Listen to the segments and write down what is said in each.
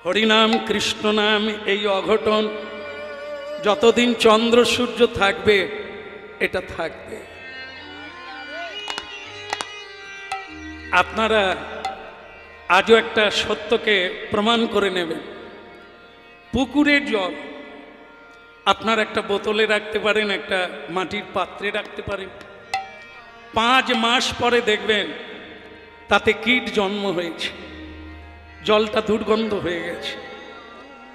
হরিনাম কৃষ্ণ নাম এই অঘটন যতদিন চন্দ্র সূর্য থাকবে এটা থাকবে। আপনারা আজও একটা সত্যকে প্রমাণ করে নেবেন। পুকুরের জল আপনারা একটা বোতলে রাখতে পারেন, একটা মাটির পাত্রে রাখতে পারেন। 5 মাস পরে দেখবেন তাতে কীট জন্ম হয়েছে, জলটা দুর্গন্ধ হয়ে গেছে।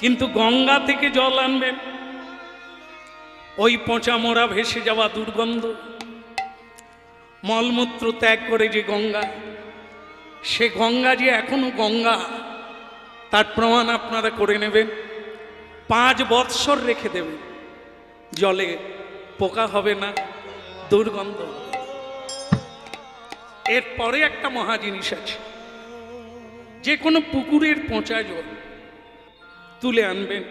কিন্তু গঙ্গা থেকে জল আনবেন, ওই পচা মোড়া ভেসে যাওয়া দুর্গন্ধ মলমূত্র ত্যাগ করে যে গঙ্গা, সে গঙ্গা যে এখনো গঙ্গা তার প্রমাণ আপনারা করে নেবেন। 5 বৎসর রেখে দেবেন, জলে পোকা হবে না, দুর্গন্ধ। এরপরে একটা মহা জিনিস আছে, যে কোনো পুকুরের পচা জল তুলে আনবেন,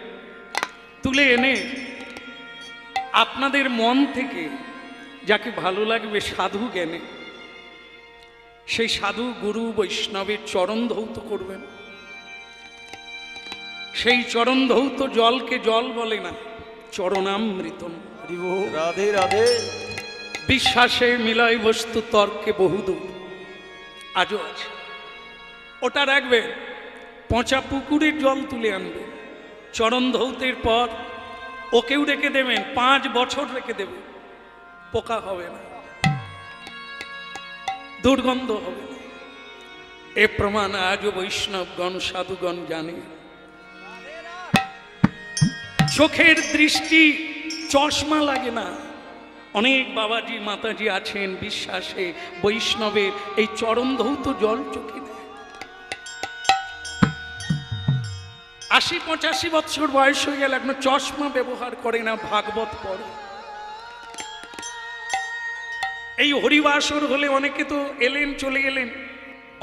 তুলে এনে আপনাদের মন থেকে যাকে ভালো লাগবে সাধু জ্ঞানে সেই সাধু গুরু বৈষ্ণবের চরণ ধৌত করবেন। সেই চরণ ধৌত জলকে জল বলে না, চরণামৃতম। রাধে রাধে। বিশ্বাসে মিলয় বস্তু, তর্কে বহুদূর, আজও আছে। ওটা রাখবেন, পচা পুকুরের জল তুলে আনবেন, চরণ ধৌতের পর ওকেও রেখে দেবেন, 5 বছর রেখে দেবেন, পোকা হবে না, দুর্গন্ধ হবে না। এ প্রমাণ আজও বৈষ্ণবগণ সাধুগণ জানে। চোখের দৃষ্টি চশমা লাগে না। অনেক বাবাজি মাতাজি আছেন বিশ্বাসে বৈষ্ণবের এই চরণ ধৌত জল চোখে দেয়। 80-85 বছর বয়স হয়ে গেল এখনো চশমা ব্যবহার করে না, ভাগবত পড়ে। এই হরিবাসর হলে অনেকে তো এলেন চলে গেলেন,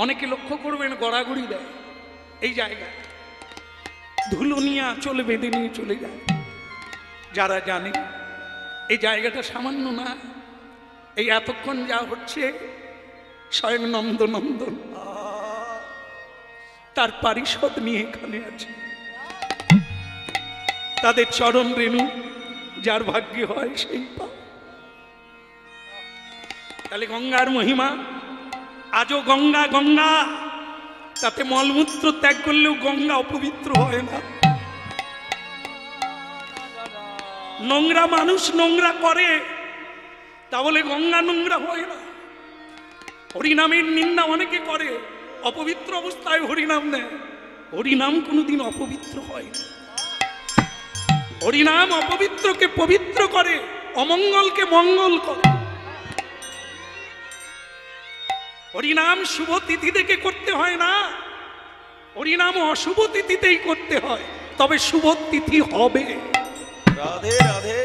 অনেকে লক্ষ্য করবেন গড়াগড়ি দেয় এই জায়গায়, ধুলো নিয়ে চলে বেঁধে নিয়ে চলে যায়। যারা জানে এই জায়গাটা সামান্য না, এই এতক্ষণ যা হচ্ছে স্বয়ং নন্দনন্দন তার পারিষদ নিয়ে এখানে আছে। তাদের চরণ রেণু যার ভাগ্যে হয় সেই পা। তাহলে গঙ্গার মহিমা আজও গঙ্গা গঙ্গা, তাতে মলমূত্র ত্যাগ করলেও গঙ্গা অপবিত্র হয় না। নোংরা মানুষ নোংরা করে, তাহলে গঙ্গা নোংরা হয় না। হরিনামের নিন্দা অনেকে করে, অপবিত্র অবস্থায় হরিনাম নেয়, হরিনাম কোনোদিন অপবিত্র হয় না। হরিনাম অপবিত্রকে পবিত্র করে, অমঙ্গলকে মঙ্গল করে। হরিনাম শুভ তিথি থেকে করতে হয় না, হরিনাম অশুভ তিথিতেই করতে হয়, তবে শুভ তিথি হবে। রাধে রাধে।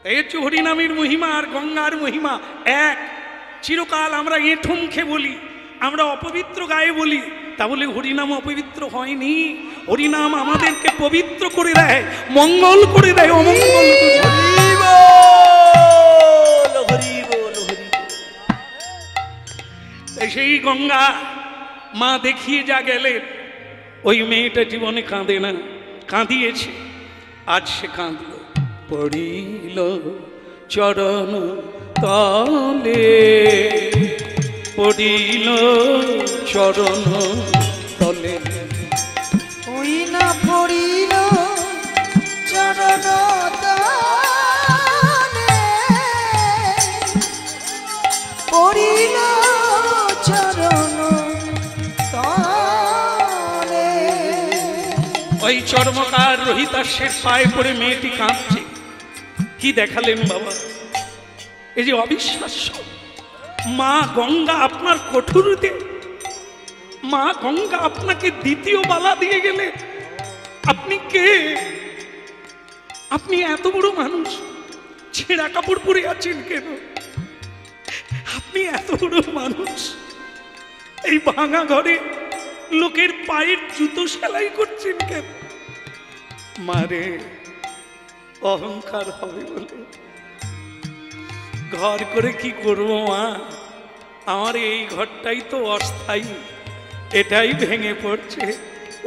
এই হচ্ছে হরিনামের মহিমা আর গঙ্গার মহিমা এক। চিরকাল আমরা এঁঠো মুখে বলি, আমরা অপবিত্র গায়ে বলি, তাহলে হরিনাম অপবিত্র হয়নি। হরিনাম আমাদেরকে পবিত্র করে দেয়, মঙ্গল করে দেয়, অমঙ্গল করে দেয়। সেই গঙ্গা মা দেখিয়ে যা গেলেন, ওই মেয়েটা জীবনে কাঁদে না, কাঁদিয়েছে, আজ সে কাঁদল। পড়িল চরণ তলে, পড়িল চরণ তলে, ওই না পড়িল চরণ তলে, পড়িল চরণ তলে। ওই চর্মকার রোহিতাশের পায়ে পড়ে মেয়েটি কাঁদছে। কি দেখালেন বাবা, এই যে অবিশ্বাস্য। মা গঙ্গা আপনার কঠোরতে, মা গঙ্গা আপনাকে দ্বিতীয় বালা দিয়ে গেলে। আপনি কে? আপনি এত বড় মানুষ, ছেঁড়া কাপড় পরে আছেন কেন? আপনি এত বড় মানুষ, এই ভাঙা ঘরে লোকের পায়ের জুতো সেলাই করছেন কেন? মারে অহংকার হবে বলে ঘর করে কি করবো মা, আমার এই ঘরটাই তো অস্থায়ী, এটাই ভেঙে পড়ছে,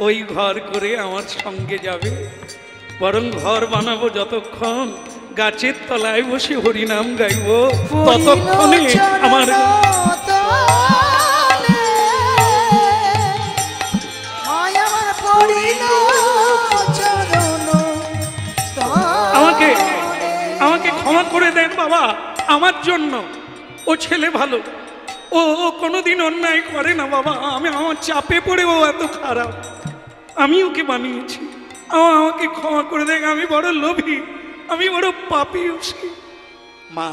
ওই ঘর করে আমার সঙ্গে যাবে, বরং ঘর বানাবো যতক্ষণ গাছের তলায় বসে হরিনাম গাইব, ততক্ষণে আমার আমাকে আমাকে ক্ষমা করে দেন বাবা, আমার জন্য। ও ছেলে ভালো, ও কোনোদিন অন্যায় করে না বাবা। আমার চাপে পড়ে ও এত খারাপ, আমি ওকে বানিয়েছি। আমাকে ক্ষমা করে দেন, আমি বড় লোভী, আমি বড় পাপী। মা,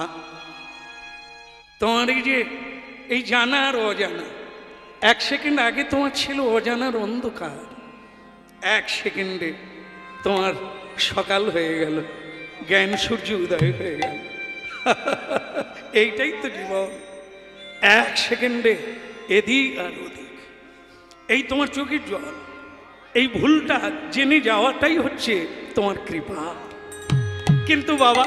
তোমার এই যে এই জানা আর অজানা, 1 সেকেন্ড আগে তোমার ছিল অজানার অন্ধকার, 1 সেকেন্ডে তোমার সকাল হয়ে গেল, জ্ঞান সূর্য উদয় হয়ে গেল। এইটাই তো জীবন, 1 সেকেন্ডে এদিক আর ওদিক। এই তোমার চোখের জল, এই ভুলটা জেনে যাওয়াটাই হচ্ছে তোমার কৃপা। কিন্তু বাবা,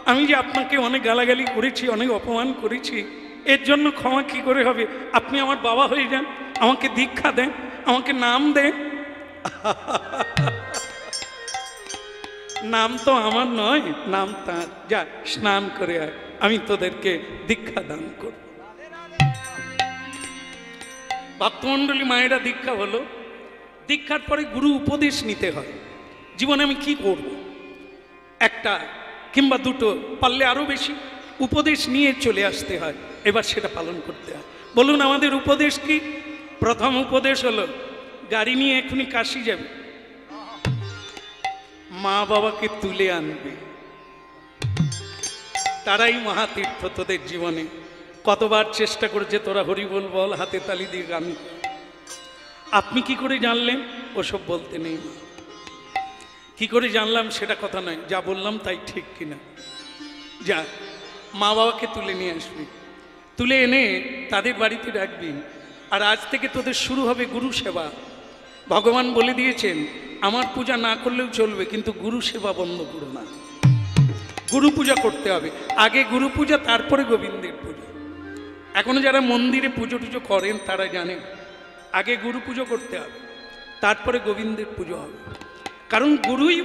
আমি যে আপনাকে অনেক গালাগালি করেছি, অনেক অপমান করেছি, এর জন্য ক্ষমা কি করে হবে? আপনি আমার বাবা হয়ে যান, আমাকে দীক্ষা দেন, আমাকে নাম দেন। নাম তো আমার নয়, নাম তাঁর। যা স্নান করে আয়, আমি তোদেরকে দীক্ষা দান করব। ভক্তমণ্ডলী মায়েরা দীক্ষা হলো, দীক্ষার পরে গুরু উপদেশ নিতে হয়। জীবনে আমি কি করব, একটা কিংবা দুটো, পারলে আরো বেশি উপদেশ নিয়ে চলে আসতে হয়, এবার সেটা পালন করতে হয়। বলুন আমাদের উপদেশ কি? প্রথম উপদেশ হলো, গাড়ি নিয়ে এখনই কাশি যাবে, মা বাবাকে তুলে আনবে, তারাই মহাতীর্থ তোদের জীবনে। কতবার চেষ্টা করেছে তোরা হরি বল বল, হাতে তালি দিয়ে গান। আপনি কি করে জানলেন? ওসব বলতে নেই। কি করে জানলাম সেটা কথা নয়, যা বললাম তাই ঠিক কিনা। যা মা বাবাকে তুলে নিয়ে আসবি, তুলে এনে তাদের বাড়িতে রাখবি। আর আজ থেকে তোদের শুরু হবে গুরু সেবা। ভগবান বলে দিয়েছেন, আমার পূজা না করলেও চলবে, কিন্তু গুরু সেবা বন্ধ করো না। গুরু পূজা করতে হবে, আগে গুরু পূজা, তারপরে গোবিন্দের পূজা। এখনো যারা মন্দিরে পুজো টুজো করেন তারা জানেন, আগে গুরু পুজো করতে হবে, তারপরে গোবিন্দের পুজো হবে। কারণ গুরুই,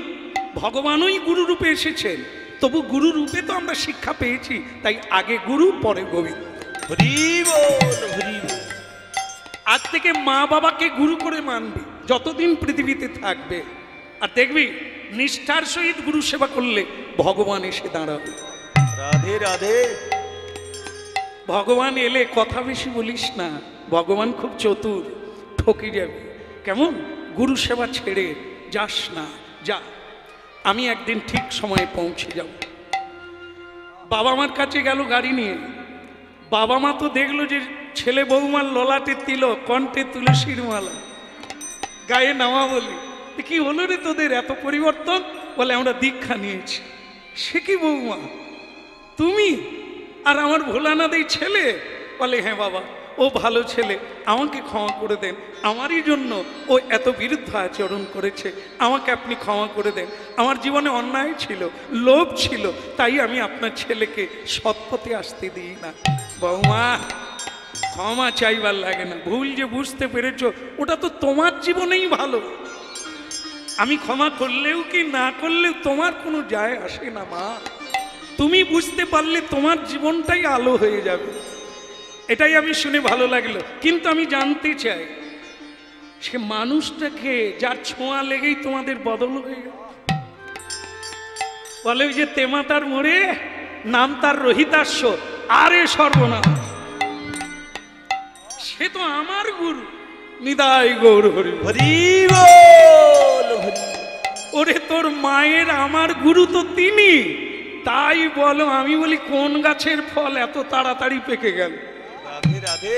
ভগবানই গুরু রূপে এসেছেন, তবু গুরু রূপে তো আমরা শিক্ষা পেয়েছি, তাই আগে গুরু পরে গোবিন্দ। হরি বল, হরি বল। আজ থেকে মা বাবাকে গুরু করে মানবি যতদিন পৃথিবীতে থাকবে। আর দেখবি নিষ্ঠার সহিত গুরু সেবা করলে ভগবান এসে দাঁড়াবে। রাধে রাধে। ভগবান এলে কথা বেশি বলিস না, ভগবান খুব চতুর, ঠকে যাবে। কেমন? গুরু সেবা ছেড়ে যাস না, যা। আমি একদিন ঠিক সময়ে পৌঁছে যাব। বাবা মার কাছে গেল গাড়ি নিয়ে, বাবা মা তো দেখলো যে ছেলে বৌমার ললাটে তিলক, কণ্ঠে তুলসীর মালা, গায়ে নামা বলি। কি হলো রে তোদের এত পরিবর্তন? বলে আমরা দীক্ষা নিয়েছি। সে কি বৌমা, তুমি? আর আমার ভোলানাথ এই ছেলে? বলে হ্যাঁ বাবা, ও ভালো ছেলে, আমাকে ক্ষমা করে দেন, আমারই জন্য ও এত বিরুদ্ধ আচরণ করেছে, আমাকে আপনি ক্ষমা করে দেন। আমার জীবনে অন্যায় ছিল, লোভ ছিল, তাই আমি আপনার ছেলেকে সৎপথে আসতে দিই না। বৌমা, ক্ষমা চাইবার লাগে না, ভুল যে বুঝতে পেরেছ ওটা তো তোমার জীবনেই ভালো। আমি ক্ষমা করলেও কি না করলেও তোমার কোনো যায় আসে না মা। তুমি বুঝতে পারলে তোমার জীবনটাই আলো হয়ে যাবে। এটাই আমি শুনে ভালো লাগলো। কিন্তু আমি জানতে চাই, সে মানুষটাকে যার ছোঁয়া লেগেই তোমাদের বদল হয়ে গেল। বলে ওই যে তেমাতার মোড়ে নাম তার রহিতাস্য, আরে সর্বনাশ, সে তো আমার গুরু। নিদাই গৌর হরি হরি বল, হরি। ওরে তোর মায়ের আমার গুরু তো তিনি, তাই বলো। আমি বলি কোন গাছের ফল এত তাড়াতাড়ি পেকে গেল? রাধে রাধে।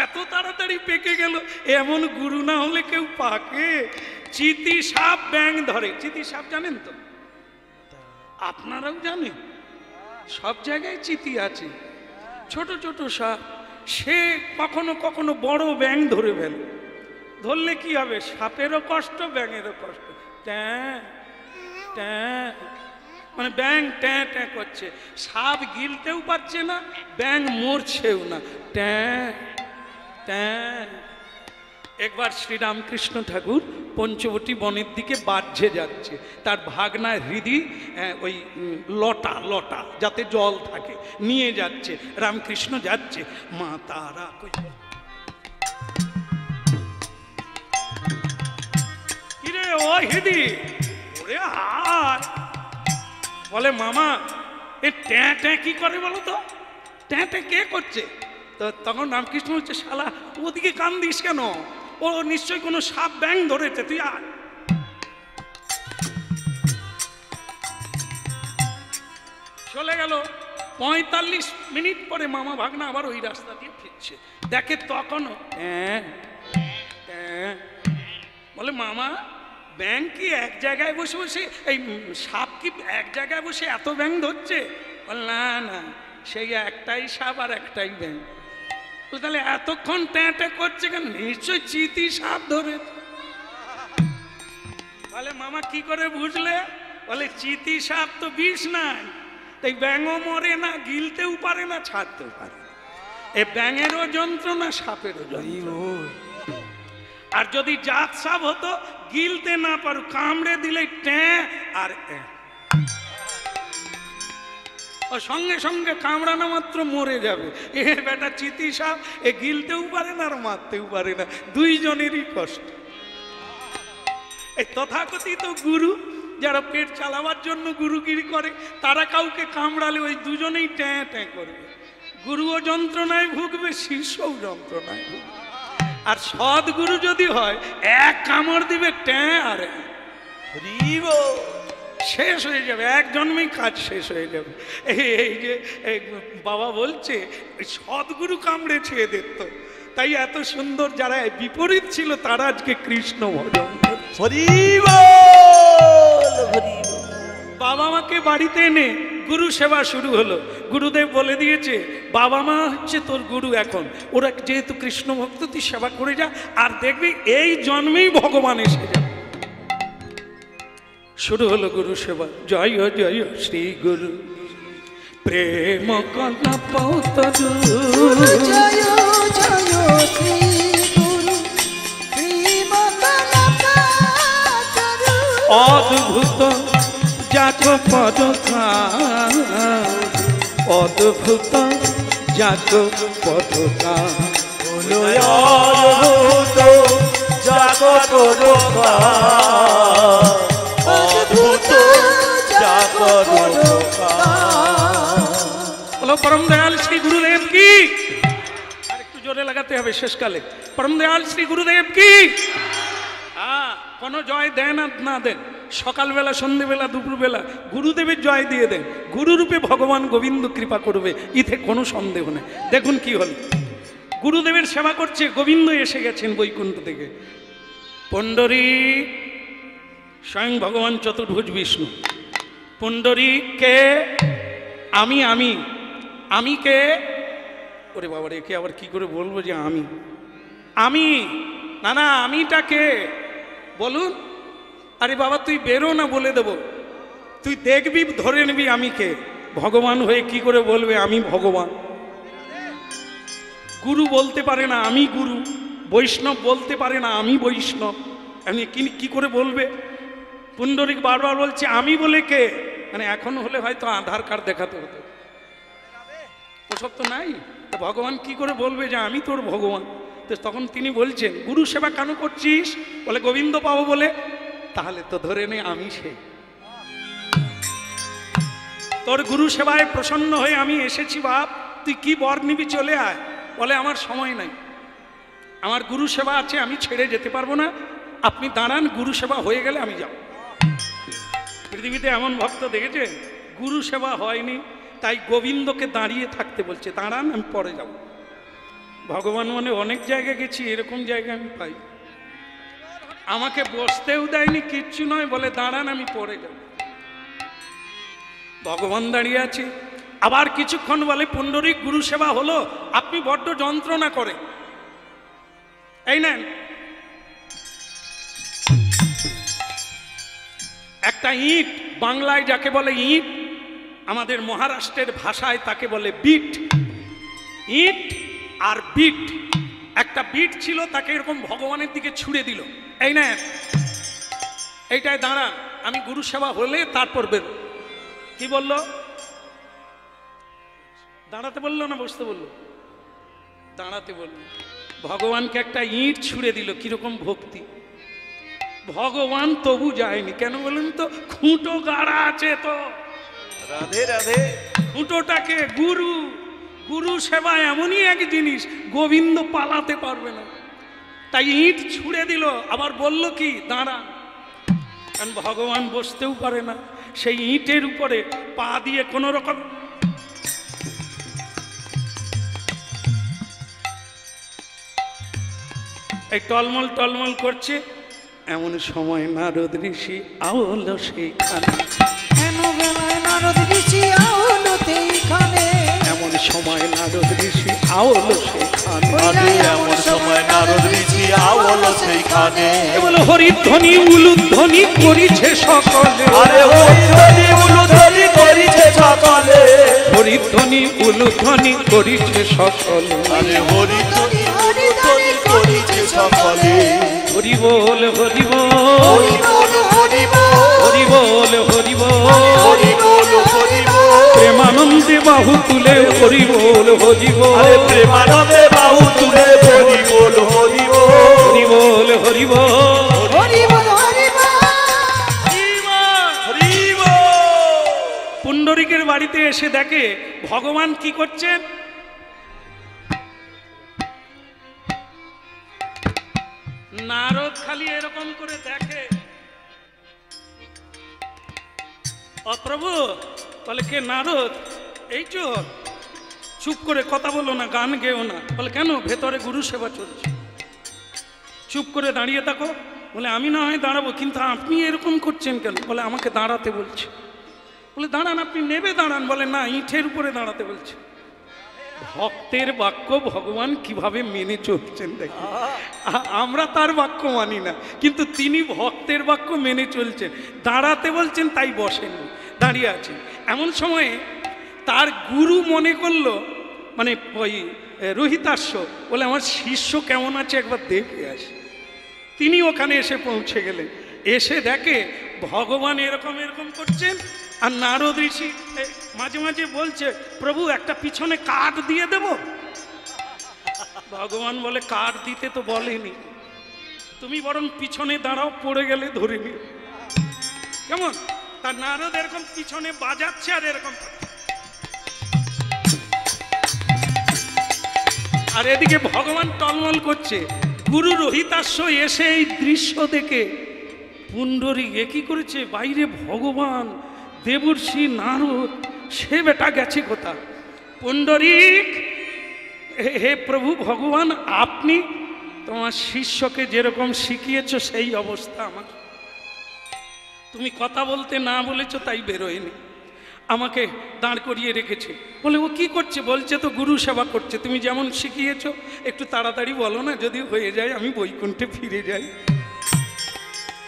এত তাড়াতাড়ি পেকে গেল, এমন গুরু না হলে কেউ পাকে? চিতি সাপ ব্যাং ধরে, চিতি সাপ জানেন তো? আপনারাও জানেন, সব জায়গায় চিতি আছে, ছোট ছোট সাপ। সে কখনো কখনো বড় ব্যাং ধরে ফেলে। ধরলে কি হবে? সাপেরও কষ্ট, ব্যাঙেরও কষ্ট। ট্যাঁ ট্যাঁ, মানে ব্যাং ট্যাঁ ট্যাঁ করছে, সাপ গিলতেও পারছে না, ব্যাং মরছেও না। ট্যাঁ ট্যাঁ, একবার শ্রীরামকৃষ্ণ ঠাকুর পঞ্চবটী বনের দিকে বাহ্যে যাচ্ছে, তার ভাগনা হৃদি ওই লটা লটা যাতে জল থাকে নিয়ে যাচ্ছে, রামকৃষ্ণ যাচ্ছে, মা তারা কই কিরে ও হৃদি, ওরে আয়, বলে মামা এ ট্যাঁ ট্যাঁ কি করে বলো তো, ট্যাঁ ট্যাঁ কে করছে? তো তখন রামকৃষ্ণ বলছে, শালা ওদিকে কান দিস কেন, ও নিশ্চয়ই কোনো সাপ ব্যাং ধরেছে, তুই আয়। চলে গেল। 45 মিনিট পরে মামা ভাগনা আবার ওই রাস্তা দিয়ে ফিরছে, দেখে তখনও বলে মামা ব্যাং কি এক জায়গায় বসে বসে, এই সাপ কি এক জায়গায় বসে এত ব্যাং ধরছে? বলে না না, সেই একটাই সাপ আর একটাই ব্যাং। তাহলে এতক্ষণ ট্যাঁ ট্যাঁ করছে কেন? নিশ্চয় চিতি সাপ ধরে। বলে মামা কি করে বুঝলে? বলে চিতি সাপ তো বিষ নাই, তাই ব্যাঙও মরে না, গিলতেও পারে না, ছাড়তেও পারে না। এ ব্যাঙেরও যন্ত্রণা, সাপেরও যন্ত্রণা। আর যদি জাত সাপ হতো, গিলতে না পারু, কামড়ে দিলে ট্যাঁ আর ও সঙ্গে সঙ্গে কামড়ানো মাত্র মরে যাবে। এ বেটা চিতি সাপ, এ গিলতেও পারে না আর মারতেও পারে না, দুইজনেরই কষ্ট। এই তথাকথিত গুরু যারা পেট চালাবার জন্য গুরুগিরি করে, তারা কাউকে কামড়ালে ওই দুজনেই ট্যাঁ ট্যাঁ করবে, গুরুও যন্ত্রণায় ভুগবে, শিষ্যও যন্ত্রণায় ভুগবে। আর সদ্গুরু যদি হয়, এক কামড় দিবে ট্যাঁ আর শেষ হয়ে যাবে, এক জন্মেই কাজ শেষ হয়ে যাবে। এই যে বাবা বলছে সদ্গুরু কামড়েছে এদের, তো তাই এত সুন্দর যারা বিপরীত ছিল তারা আজকে কৃষ্ণ ভজন করছে। বাবা মাকে বাড়িতে এনে গুরু সেবা শুরু হলো। গুরুদেব বলে দিয়েছে বাবা মা হচ্ছে তোর গুরু, এখন ওরা যেহেতু কৃষ্ণ ভক্ত, তুই সেবা করে যা, আর দেখবি এই জন্মেই ভগবান এসে যাবে। শুরু হলো গুরু সেবা। জয় জয় শ্রী গুরু প্রেম কল্পতরু, জয় জয় শ্রী গুরু প্রেম কল্পতরু, অদ্ভুত যাক পদকা, অদ্ভুত যাক পদকা, অদ্ভুত যাক পদকা, অদ্ভুত যাক পদকা। বলো পরম দয়াল শ্রী গুরুদেব কি। আর একটু জোরে লাগাতে হবে শেষকালে। পরম দয়াল শ্রী গুরুদেব কি। কোনো জয় দেন আর না দেন, সকালবেলা সন্ধ্যেবেলা দুপুরবেলা গুরুদেবের জয় দিয়ে দেন, গুরুরূপে ভগবান গোবিন্দ কৃপা করবে, ইতে কোনো সন্দেহ নেই। দেখুন কি হল, গুরুদেবের সেবা করছে, গোবিন্দ এসে গেছেন বৈকুণ্ঠ থেকে। পুণ্ডরীক, স্বয়ং ভগবান চতুর্ভুজ বিষ্ণু। পুণ্ডরীক কে? আমি আমি আমি কে? ওরে বাবা রে, কে আবার কি করে বলবো যে আমি আমি? না না, আমিটা কে বলুন। আরে বাবা তুই বেরো না, বলে দেব, তুই দেখবি, ধরে নিবি আমি কে। ভগবান হয়ে কি করে বলবে আমি ভগবান? গুরু বলতে পারে না আমি গুরু, বৈষ্ণব বলতে পারে না আমি বৈষ্ণব, আমি কি করে বলবে? পুণ্ডরিক বারবার বলছে আমি বলে কে, মানে এখন হলে হয়তো আধার কার্ড দেখাতে হতো, ওসব তো নাই। তো ভগবান কি করে বলবে যে আমি তোর ভগবান? তো তখন তিনি বলছেন গুরু সেবা কেন করছিস? বলে গোবিন্দ পাবো বলে। তাহলে তো ধরে নে আমি সে, তোর গুরু সেবায় প্রসন্ন হয়ে আমি এসেছি বাপ, তুই কি বর নিবি চলে আয়। বলে আমার সময় নাই, আমার গুরু সেবা আছে, আমি ছেড়ে যেতে পারবো না, আপনি দাঁড়ান, গুরু সেবা হয়ে গেলে আমি যাব। পৃথিবীতে এমন ভক্ত দেখেছে গুরু সেবা হয়নি, তাই গোবিন্দকে দাঁড়িয়ে থাকতে বলছে, দাঁড়ান আমি পরে যাব। ভগবান মানে অনেক জায়গায় গেছি, এরকম জায়গা আমি পাই, আমাকে বসতেও দেয়নি, কিচ্ছু নয়, বলে দাঁড়ান আমি পরে যাব। ভগবান দাঁড়িয়ে আছে। আবার কিছুক্ষণ বলে পুণ্ডরিক গুরু সেবা হলো, আপনি বড্ড যন্ত্রণা করে, এই নেন একটা ইট, বাংলায় যাকে বলে ইট, আমাদের মহারাষ্ট্রের ভাষায় তাকে বলে বিট। ইট আর বিট একটা বিট ছিল, তাকে এরকম ভগবানের দিকে ছুড়ে দিল, এই না এইটাই দাঁড়ান, আমি গুরু সেবা হলে তারপর বের। কি বললো? দাঁড়াতে বললো না বসতে বললো? দাঁড়াতে বললো। ভগবানকে একটা ইট ছুঁড়ে দিল, কিরকম ভক্তি! ভগবান তবু যায়নি। কেন বলুন তো? খুঁটো গাড়া আছে তো। রাধে রাধে। খুঁটোটাকে গুরু, গুরু সেবা এমনই এক জিনিস, গোবিন্দ পালাতে পারবে না। তাই ইট ছুঁড়ে দিল, আবার বলল কি দাঁড়া। কারণ ভগবান বসতেও পারে না, সেই ইটের উপরে পা দিয়ে কোনো রকম এই টলমল টলমল করছে। এমন সময় নারদ ঋষি আওল সেইখানে। নারদ ঋষি আউল সেইখানে। এমন সময় নারদ ঋষি আওল সেইখানে। এমন সময় নারদ ঋষি আওল সেইখানে। বলো হরিধ্বনি উলুধ্বনি করিছে সকলে। আরে হরিধ্বনি উলুধ্বনি করিছে সকলে। হরিধ্বনি উলুধ্বনি করিছে সকলে। আরে হরিধ্বনি উলুধ্বনি করিছে সকলে। হরি বল হরি বল হরি বল হরি বল হরি বল হরি বল হরি বল হরি বল। প্রেমানন্দে বাহু তুলে হরি বল হরি বল। আরে প্রেমানন্দে বাহু তুলে হরি বল হরি বল। হরি বল হরি বল হরি বল হরি বল। হরি বল। পুণ্ডরিকের বাড়িতে এসে দেখে ভগবান কি করছেন। নারদ খালি এরকম করে দেখে। ও প্রভু বলে, কে? নারদ। এই তো, চুপ করে কথা বলো না, গান গেও না। বলে কেন? ভেতরে গুরু সেবা চলছে, চুপ করে দাঁড়িয়ে থাকো। বলে আমি না হয় দাঁড়াবো, কিন্তু আপনি এরকম করছেন কেন? বলে আমাকে দাঁড়াতে বলছে। বলে দাঁড়ান, আপনি নেবে দাঁড়ান। বলে না, ইটের উপরে দাঁড়াতে বলছে। ভক্তের বাক্য ভগবান কিভাবে মেনে চলছেন দেখি। আমরা তার বাক্য মানি না, কিন্তু তিনি ভক্তের বাক্য মেনে চলছেন। দাঁড়াতে বলছেন তাই বসেন, দাঁড়িয়ে আছেন। এমন সময়ে তার গুরু মনে করলো, মানে ওই রোহিতাশ্ব, বলে আমার শিষ্য কেমন আছে একবার দেখে আসি। তিনি ওখানে এসে পৌঁছে গেলেন। এসে দেখে ভগবান এরকম এরকম করছেন, আর নারদ ঋষি মাঝে মাঝে বলছে, প্রভু একটা পিছনে কাঠ দিয়ে দেব। ভগবান বলে, কাঠ দিতে তো বলেনি, তুমি বরং পিছনে দাঁড়াও, পড়ে গেলে ধরে নি। কেমন? তার নারদ এরকম পিছনে বাজাচ্ছে আর এরকম, আর এদিকে ভগবান টলমল করছে। গুরু রোহিতাশ্ব এসে এই দৃশ্য দেখে পুণ্ডরিক কি করেছে, বাইরে ভগবান, দেবর্ষি নারদ, সে বেটা গেছে কোথা? পুণ্ডরিক, হে প্রভু ভগবান, আপনি তোমার শিষ্যকে যেরকম শিখিয়েছ সেই অবস্থা আমার। তুমি কথা বলতে না বলেছ তাই বেরোয়নি, আমাকে দাঁড় করিয়ে রেখেছে। বলে ও কি করছে? বলছে তো গুরু সেবা করছে, তুমি যেমন শিখিয়েছ। একটু তাড়াতাড়ি বলো না, যদি হয়ে যায় আমি বৈকুণ্ঠে ফিরে যাই।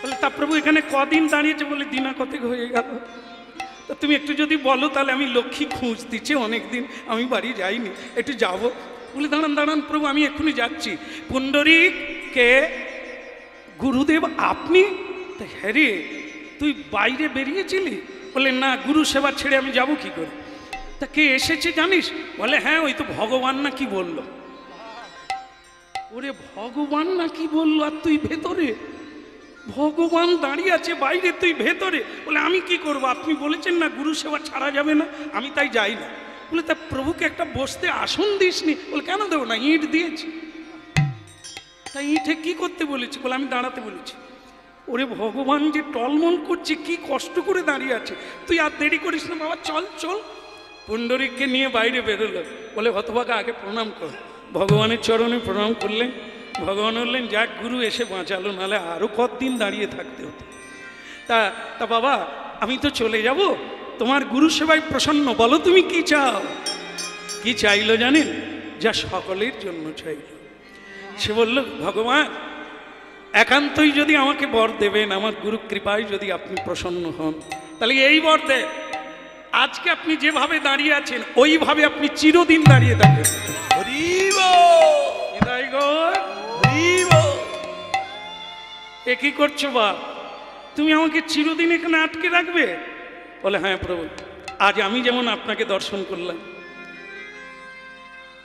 বলে তা প্রভু এখানে কদিন দাঁড়িয়েছে? বলে দিনা কতেক হয়ে গেল। তা তুমি একটু যদি বলো তাহলে আমি লক্ষ্মী খুঁজ দিচ্ছে, অনেকদিন আমি বাড়ি যাইনি, একটু যাবো। বলে দাঁড়ান দাঁড়ান প্রভু, আমি এক্ষুনি যাচ্ছি। পুণ্ডরিক, কে? গুরুদেব আপনি? হ্যাঁ রে, তুই বাইরে বেরিয়েছিলি? বলে না, গুরু সেবা ছেড়ে আমি যাব কি করে? তা কে এসেছে জানিস? বলে হ্যাঁ, ওই তো ভগবান না কি বলল। ওরে ভগবান না কি বললো, আর তুই ভেতরে? ভগবান দাঁড়িয়ে আছে বাইরে, তুই ভেতরে? বলে আমি কি করব, আপনি বলেছেন না গুরু সেবা ছাড়া যাবে না, আমি তাই যাই না। বলে তা প্রভুকে একটা বসতে আসন দিসনি? বলে কেন দেবো না, ইট দিয়েছি। তাই ইটে কি করতে বলেছি? বলে আমি দাঁড়াতে বলেছি। ওরে ভগবান যে টলমল করছে, কি কষ্ট করে দাঁড়িয়ে আছে, তুই আর দেরি করিস না বাবা, চল চল। পুণ্ডরিককে নিয়ে বাইরে বেরোলো। বলে হতভাগা, আগে প্রণাম কর। ভগবানের চরণে প্রণাম করলেন। ভগবান বললেন যাক, গুরু এসে বাঁচালো, নাহলে আরও কতদিন দাঁড়িয়ে থাকতে হতো। তা বাবা আমি তো চলে যাব, তোমার গুরু সেবায় প্রসন্ন, বলো তুমি কি চাও? কি চাইলো জানেন? যা সকলের জন্য চাইল। সে বলল, ভগবান একান্তই যদি আমাকে বর দেবেন, আমার গুরু কৃপায় যদি আপনি প্রসন্ন হন, তাহলে এই বর দেন, আজকে আপনি যেভাবে দাঁড়িয়ে আছেন ওইভাবে আপনি চিরদিন দাঁড়িয়ে থাকবেন। হরি বল। হৃদয় গৌর এ কি করছো বাপ? তুমি আমাকে চিরদিন এখানে আটকে রাখবে? বলে হ্যাঁ প্রভু, আজ আমি যেমন আপনাকে দর্শন করলাম,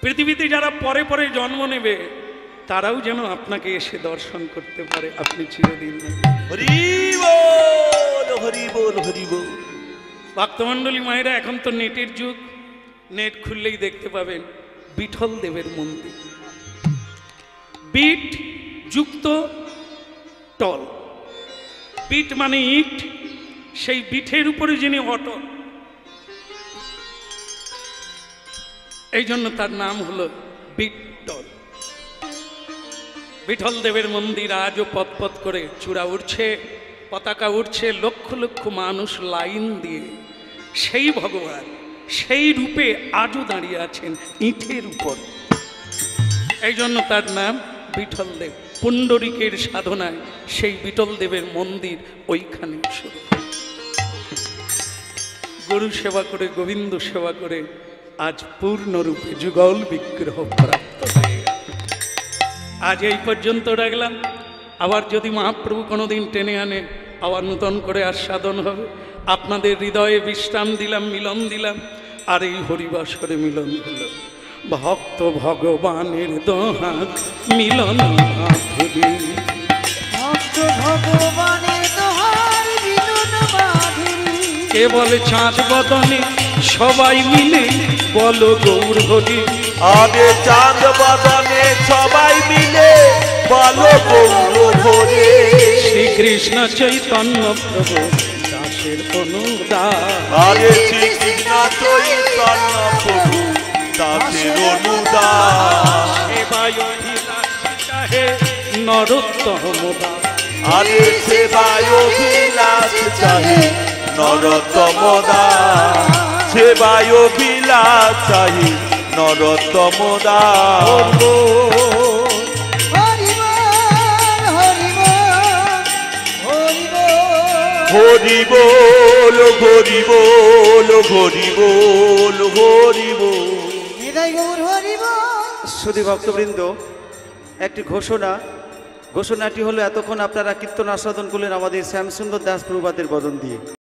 পৃথিবীতে যারা পরে পরে জন্ম নেবে তারাও যেন আপনাকে এসে দর্শন করতে পারে। আপনি চিরদিন হরি বল হরি বল হরি বল। ভক্তমণ্ডলী মায়েরা, এখন তো নেটের যুগ, নেট খুললেই দেখতে পাবেন বিঠল দেবের মন্দির। বিট যুক্ত টল, বিট মানে ইট, সেই বিঠের উপরে যিনি অটল, এই জন্য তার নাম হলো বিটল। বিঠল দেবের মন্দির আজও পথ করে চূড়া উঠছে, পতাকা উঠছে, লক্ষ লক্ষ মানুষ লাইন দিয়ে। সেই ভগবান সেই রূপে আজও দাঁড়িয়ে আছেন ইটের উপর, এই জন্য তার নাম বিঠল দেব। পুণ্ডরিকের সাধনায় সেই বিঠল দেবের মন্দির ওইখানে শুরু। গুরু সেবা করে, গোবিন্দ সেবা করে আজ পূর্ণরূপে যুগল বিগ্রহ প্রাপ্ত হয়ে গেল। আজ এই পর্যন্ত রাখলাম। আবার যদি মহাপ্রভু কোনোদিন টেনে আনে, আবার নূতন করে আস্বাদন হবে। আপনাদের হৃদয়ে বিশ্রাম দিলাম, মিলন দিলাম, আর এই হরিবাসরে মিলন হলো। ভক্ত ভগবানের দোহা মিলন মাধুরী, ভক্ত ভগবানের দোহার মিলন মাধুরী। কেবল চাঁদ বদনে সবাই মিলে বলো গৌর হরি। আগে চাঁদ বদনে সবাই মিলে বলো গৌর হরি। শ্রীকৃষ্ণ চৈতন্য প্রভু দাসের অনুদান। আরে শ্রীকৃষ্ণ চৈতন্য প্রভু দাসের অনুদান। সেবায় অভিলাষী চাহে নরোত্তম দাস। আরে সেবায় অভিলাষ চাহে নরোত্তম দাস। সেবায় অভিলাষ চাহে নরোত্তম দাস। হরি বল হরি বল হরি বল। হরি বল হরি বল হরি বল হরি বল। নিতাই গৌর হরি বল। সুধী ভক্তবৃন্দ, একটি ঘোষণাটি হলো এতক্ষণ আপনারা কীর্তন আস্বাদন করলেন আমাদের শ্যামসুন্দর দাস প্রভুপাদের বদন দিয়ে।